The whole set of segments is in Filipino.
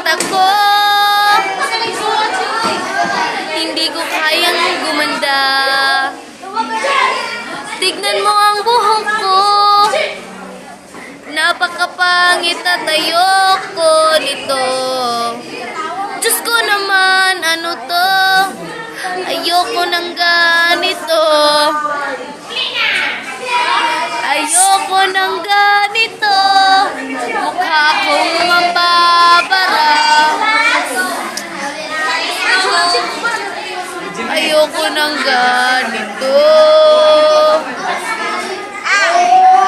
mata ko. Hindi ko kayang gumanda. Tignan mo ang buhok ko. Napakapangit at ayoko nito. Diyos ko naman, ano to? Ayoko ng ganito. Ayoko ng ganito. Mukha kong mambabara. Ayoko ng ganito.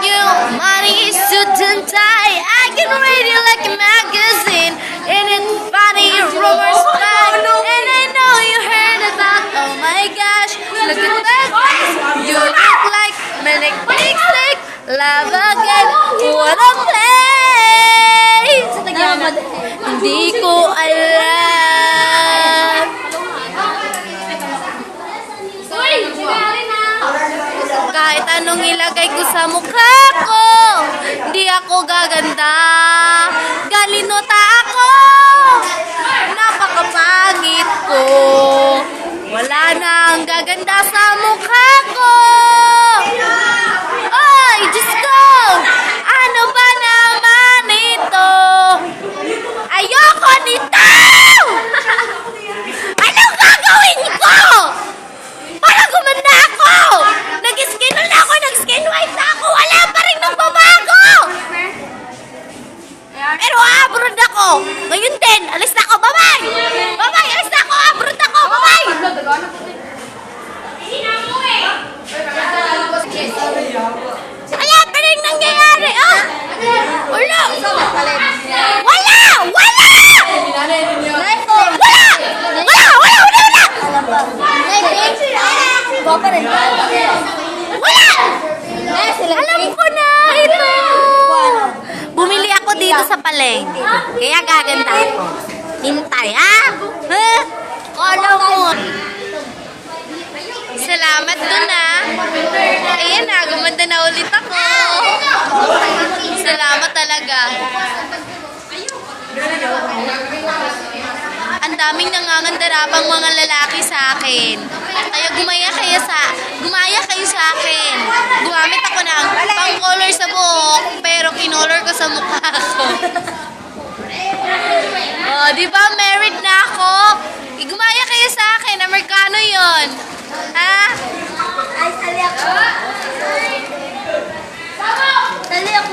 Your money is suit and tie. I can read it like a magazine. And it's funny, rumors fly. And I know you heard about. Oh my gosh, look at that face. You look like manic stick. Love again. What a place. Hindi ko alam. Kahit anong ilagay ko sa mukha ko, hindi ako gaganda. Galinota ako. Napakapangit ko. Wala nang gaganda sa mukha ko. Ay, Diyos ko! Ano ba naman ito? Ayoko nito! Anong gagawin ko? Para gumanda ako! Nag-skin na ako, nag-skin white na ako, wala pa rin nagbabago! Pero abroad ako! Ngayon din, alis na ako, bye-bye! Bye-bye, alis na ako, abroad ako, bye-bye! Wala pa rin nangyayari, ah! Wala! Wala! Wala! Alam ko na ito. Bumili ako dito sa palengke. Kaya gaganda ako. Hintay, ha? Kala mo. Salamat doon, ha? Ayan na, gumanda na ulit ako. Salamat talaga. Ang daming nangangandarapang mga lalaki sa akin. Kaya gumaya kayo sa akin. Gumamit ako ng pang-color sa buhok, pero kinolor ko sa mukha ko. Oh, di ba married na ako? Gumaya kayo sa akin, Amerikano 'yon. Ha? Ay, sali ako. Sali ako.